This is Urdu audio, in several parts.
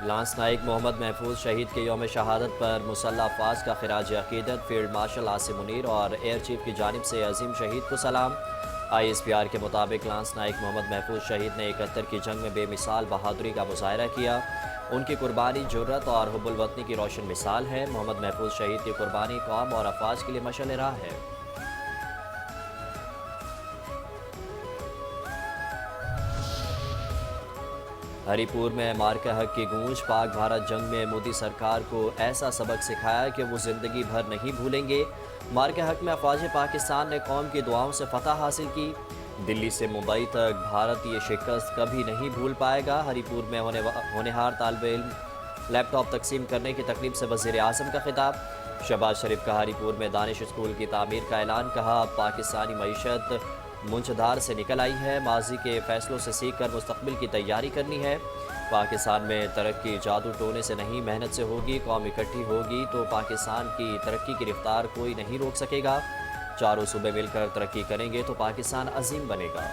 لانس نائک محمد محفوظ شہید کے یوم شہادت پر مسلح افواج کا خراج عقیدت، فیلڈ مارشل عاصم منیر اور ایئر چیف کی جانب سے عظیم شہید کو سلام۔ آئی ایس پی آر کے مطابق لانس نائک محمد محفوظ شہید نے 71 کی جنگ میں بے مثال بہادری کا مظاہرہ کیا۔ ان کی قربانی جرت اور حب الوطنی کی روشن مثال ہے۔ محمد محفوظ شہید کی قربانی قوم اور افواج کے لیے مشعل راہ ہے۔ ہری پور میں مارکہ حق کی گونج، پاک بھارت جنگ میں مودی سرکار کو ایسا سبق سکھایا کہ وہ زندگی بھر نہیں بھولیں گے۔ مارکہ حق میں افواج پاکستان نے قوم کی دعاؤں سے فتح حاصل کی۔ دلی سے ممبئی تک بھارت یہ شکست کبھی نہیں بھول پائے گا۔ ہری پور میں ہونہار طالب علم لیپ ٹاپ تقسیم کرنے کی تقریب سے وزیر اعظم کا خطاب۔ شہباز شریف کا ہری پور میں دانش اسکول کی تعمیر کا اعلان، کہا پاکستانی معیشت منچدار سے نکل آئی ہے، ماضی کے فیصلوں سے سیکھ کر مستقبل کی تیاری کرنی ہے۔ پاکستان میں ترقی جادو ٹونے سے نہیں محنت سے ہوگی، قوم اکٹھی ہوگی تو پاکستان کی ترقی کی رفتار کوئی نہیں روک سکے گا۔ چاروں صوبے مل کر ترقی کریں گے تو پاکستان عظیم بنے گا۔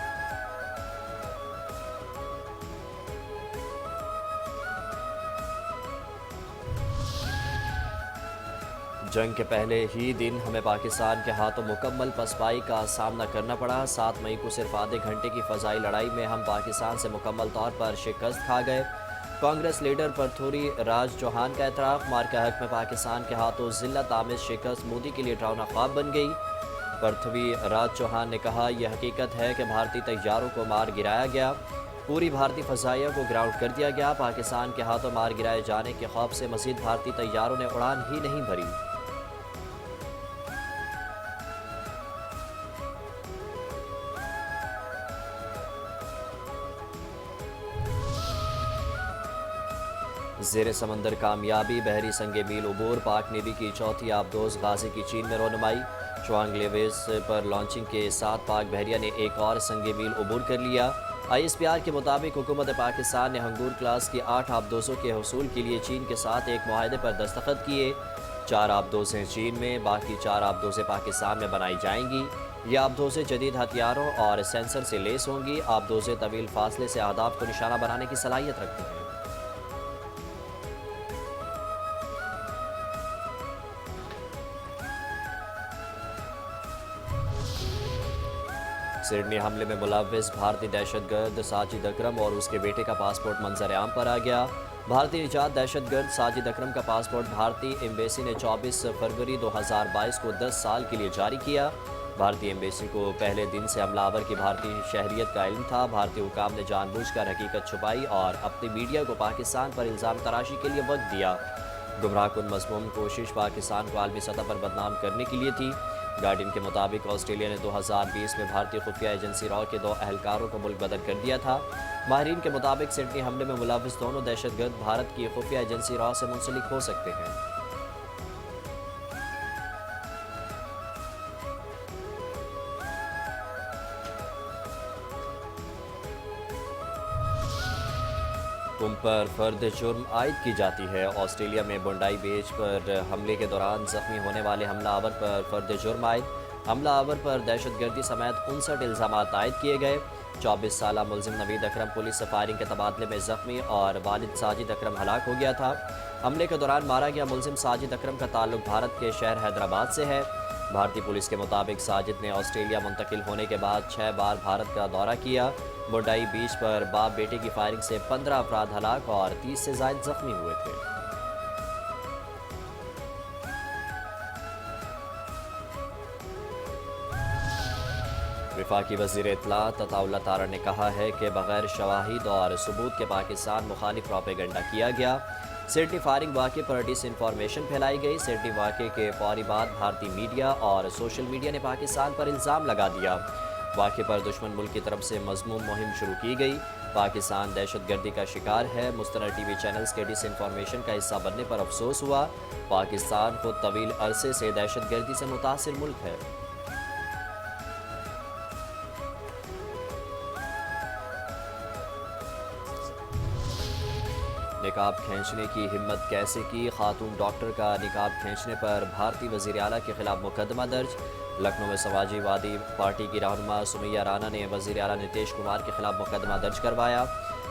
جنگ کے پہلے ہی دن ہمیں پاکستان کے ہاتھوں مکمل پسپائی کا سامنا کرنا پڑا۔ 7 مئی کو صرف آدھے گھنٹے کی فضائی لڑائی میں ہم پاکستان سے مکمل طور پر شکست کھا گئے۔ کانگریس لیڈر پرتھوی راج چوہان کا اعتراف، مارکہ حق میں پاکستان کے ہاتھوں ذلت آمیز شکست مودی کے لیے ڈراؤنا خواب بن گئی۔ پرتھوی راج چوہان نے کہا یہ حقیقت ہے کہ بھارتی طیاروں کو مار گرایا گیا، پوری بھارتی فضائیہ کو گراؤنڈ کر دیا گیا۔ پاکستان کے ہاتھوں مار گرائے جانے کے خوف سے مزید بھارتی طیاروں نے اڑان ہی نہیں بھری۔ زیر سمندر کامیابی، بحری سنگ میل عبور، پاک نیوی کی چوتھی آبدوز غازی کی چین میں رونمائی۔ چوانگ لیویز پر لانچنگ کے ساتھ پاک بحریہ نے ایک اور سنگ میل عبور کر لیا۔ آئی ایس پی آر کے مطابق حکومت پاکستان نے ہنگور کلاس کی 8 آبدوزوں کے حصول کے لیے چین کے ساتھ ایک معاہدے پر دستخط کیے۔ 4 آبدوزیں چین میں، باقی 4 آبدوزیں پاکستان میں بنائی جائیں گی۔ یہ آبدوزیں جدید ہتھیاروں اور سینسر سے لیس ہوں گی۔ آبدوزیں طویل فاصلے سے اہداف کو نشانہ بنانے کی صلاحیت رکھتی ہیں۔ سڈنی حملے میں ملوث بھارتی دہشت گرد ساجد اکرم اور اس کے بیٹے کا پاسپورٹ منظر عام پر آ گیا۔ بھارتی نژاد دہشت گرد ساجد اکرم کا پاسپورٹ بھارتی ایمبیسی نے 24 فروری 2022 کو 10 سال کے لیے جاری کیا۔ بھارتی ایمبیسی کو پہلے دن سے حملہ آور کی بھارتی شہریت کا علم تھا۔ بھارتی حکام نے جان بوجھ کر حقیقت چھپائی اور اپنی میڈیا کو پاکستان پر الزام تراشی کے لیے وقت دیا۔ گمراہ کن مضمون کوشش پاکستان کو عالمی سطح پر بدنام کرنے کے لیے تھی۔ گارڈین کے مطابق آسٹریلیا نے 2020 میں بھارتی خفیہ ایجنسی را کے 2 اہلکاروں کو ملک بدر کر دیا تھا۔ ماہرین کے مطابق سڈنی حملے میں ملوث دونوں دہشت گرد بھارت کی خفیہ ایجنسی را سے منسلک ہو سکتے ہیں۔ تم پر فرد جرم عائد کی جاتی ہے۔ آسٹریلیا میں بونڈائی بیچ پر حملے کے دوران زخمی ہونے والے حملہ آور پر فرد جرم عائد۔ حملہ آور پر دہشت گردی سمیت 59 الزامات عائد کیے گئے۔ 24 سالہ ملزم نوید اکرم پولیس سے فائرنگ کے تبادلے میں زخمی اور والد ساجد اکرم ہلاک ہو گیا تھا۔ حملے کے دوران مارا گیا ملزم ساجد اکرم کا تعلق بھارت کے شہر حیدرآباد سے ہے۔ بھارتی پولیس کے مطابق ساجد نے آسٹریلیا منتقل ہونے کے بعد 6 بار بھارت کا دورہ کیا۔ بونڈائی بیچ پر باپ بیٹے کی فائرنگ سے 15 افراد ہلاک اور 30 سے زائد زخمی ہوئے تھے۔ وفاقی وزیر اطلاعات عطا اللہ تارڑ نے کہا ہے کہ بغیر شواہد اور ثبوت کے پاکستان مخالف پروپیگنڈا کیا گیا۔ سڈنی فائرنگ واقعے پر ڈس انفارمیشن پھیلائی گئی۔ سڈنی واقعے کے فوری بعد بھارتی میڈیا اور سوشل میڈیا نے پاکستان پر الزام لگا دیا۔ واقعے پر دشمن ملک کی طرف سے مذموم مہم شروع کی گئی۔ پاکستان دہشت گردی کا شکار ہے۔ مستند ٹی وی چینلز کے ڈس انفارمیشن کا حصہ بننے پر افسوس ہوا۔ پاکستان خود طویل عرصے سے دہشت گردی سے متاثر ملک ہے۔ نقاب کھینچنے کی ہمت کیسے کی؟ خاتون ڈاکٹر کا نقاب کھینچنے پر بھارتی وزیر اعلیٰ کے خلاف مقدمہ درج۔ لکھنؤ میں سماجی وادی پارٹی کی رہنما سمیہ رانا نے وزیر اعلیٰ نتیش کمار کے خلاف مقدمہ درج کروایا۔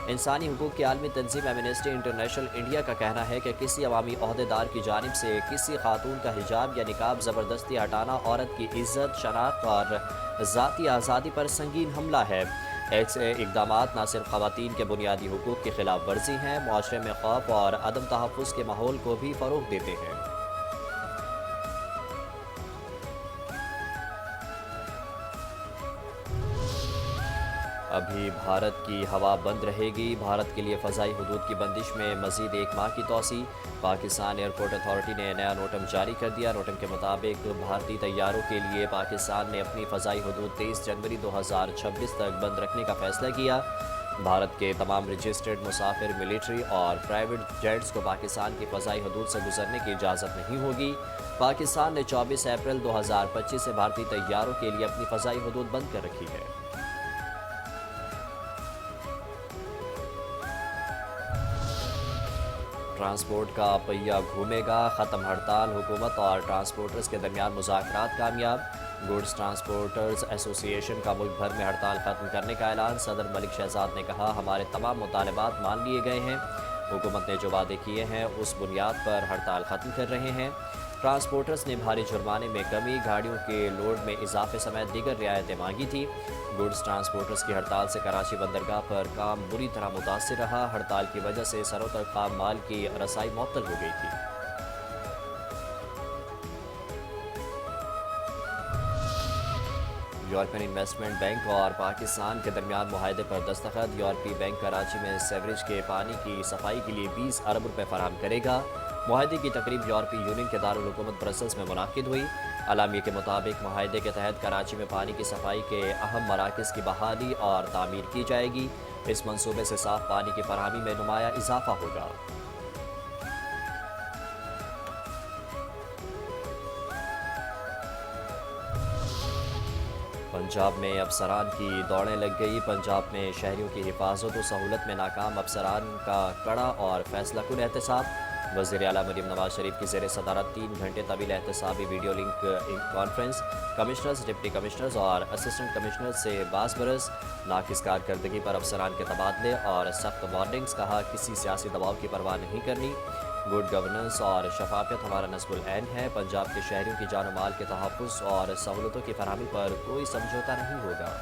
انسانی حقوق کی عالمی تنظیم ایمنسٹی انٹرنیشنل انڈیا کا کہنا ہے کہ کسی عوامی عہدیدار کی جانب سے کسی خاتون کا حجاب یا نقاب زبردستی ہٹانا عورت کی عزت، شناخت اور ذاتی آزادی پر سنگین حملہ ہے۔ ایسے اقدامات نہ صرف خواتین کے بنیادی حقوق کی خلاف ورزی ہیں، معاشرے میں خوف اور عدم تحفظ کے ماحول کو بھی فروغ دیتے ہیں۔ ابھی بھارت کی ہوا بند رہے گی، بھارت کے لیے فضائی حدود کی بندش میں مزید 1 ماہ کی توسیع۔ پاکستان ایئرپورٹ اتھارٹی نے نیا نوٹم جاری کر دیا۔ نوٹم کے مطابق بھارتی طیاروں کے لیے پاکستان نے اپنی فضائی حدود 23 جنوری 2026 تک بند رکھنے کا فیصلہ کیا۔ بھارت کے تمام رجسٹرڈ مسافر، ملٹری اور پرائیویٹ جیٹس کو پاکستان کی فضائی حدود سے گزرنے کی اجازت نہیں ہوگی۔ پاکستان نے 24 اپریل 2025 سے بھارتی طیاروں کے لیے اپنی فضائی حدود بند کر رکھی ہے۔ ٹرانسپورٹ کا پہیہ گھومے گا، ختم ہڑتال، حکومت اور ٹرانسپورٹرز کے درمیان مذاکرات کامیاب۔ گوڈز ٹرانسپورٹرز ایسوسی ایشن کا ملک بھر میں ہڑتال ختم کرنے کا اعلان۔ صدر ملک شہزاد نے کہا، ہمارے تمام مطالبات مان لیے گئے ہیں، حکومت نے جو وعدے کیے ہیں اس بنیاد پر ہڑتال ختم کر رہے ہیں۔ ٹرانسپورٹرز نے بھاری جرمانے میں کمی، گاڑیوں کے لوڈ میں اضافے سمیت دیگر رعایتیں مانگی تھیں۔ گوڈز ٹرانسپورٹرز کی ہڑتال سے کراچی بندرگاہ پر کام بری طرح متاثر رہا۔ ہڑتال کی وجہ سے سروں تک خام مال کی رسائی معطل ہو گئی تھی۔ یورپین انویسٹمنٹ بینک اور پاکستان کے درمیان معاہدے پر دستخط۔ یورپی بینک کراچی میں سیوریج کے پانی کی صفائی کے لیے 20 ارب روپے فراہم کرے گا۔ معاہدے کی تقریب یورپی یونین کے دارالحکومت برسلز میں منعقد ہوئی۔ اعلامیے کے مطابق معاہدے کے تحت کراچی میں پانی کی صفائی کے اہم مراکز کی بحالی اور تعمیر کی جائے گی۔ اس منصوبے سے صاف پانی کی فراہمی میں نمایاں اضافہ ہوگا۔ پنجاب میں افسران کی دوڑیں لگ گئی۔ پنجاب میں شہریوں کی حفاظت و سہولت میں ناکام افسران کا کڑا اور فیصلہ کن احتساب۔ وزیر اعلیٰ مریم نواز شریف کی زیر صدارت 3 گھنٹے طویل احتسابی video link conference. Commissioners, deputy commissioners اور اسسٹنٹ کمشنرز سے باس برس۔ ناقص کارکردگی پر افسران کے تبادلے اور سخت وارننگز۔ کہا، کسی سیاسی دباؤ کی پرواہ نہیں کرنی، گڈ گورننس اور شفافیت ہمارا نصب العین ہے۔ پنجاب کے شہریوں کی جان و مال کے تحفظ اور سہولتوں کی فراہمی پر کوئی سمجھوتہ نہیں ہوگا۔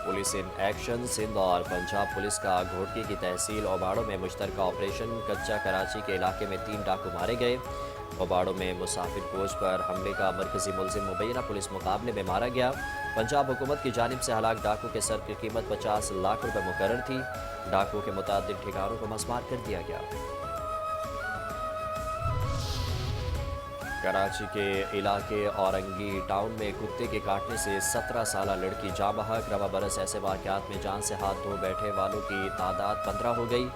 Police in action. سندھ اور پنجاب پولیس کا گھوٹکی کی تحصیل اوباڑوں میں مشترکہ آپریشن۔ کچا کراچی کے علاقے میں 3 ڈاکو مارے گئے۔ اوباڑوں میں مسافر کوچ پر حملے کا مرکزی ملزم مبینہ پولیس مقابلے میں مارا گیا۔ پنجاب حکومت کی جانب سے ہلاک ڈاکو کے سر کی قیمت 50 لاکھ روپے مقرر تھی۔ ڈاکو کے متعدد ٹھکانوں کو مسمار کر دیا گیا۔ کراچی کے علاقے اورنگی ٹاؤن میں کتے کے کاٹنے سے 17 سالہ لڑکی جاں بحق۔ رواں برس ایسے واقعات میں جان سے ہاتھ دھو بیٹھے والوں کی تعداد 15 ہو گئی۔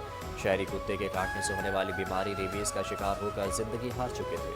شہری کتے کے کاٹنے سے ہونے والی بیماری ریبیز کا شکار ہو کر زندگی ہار چکے تھے۔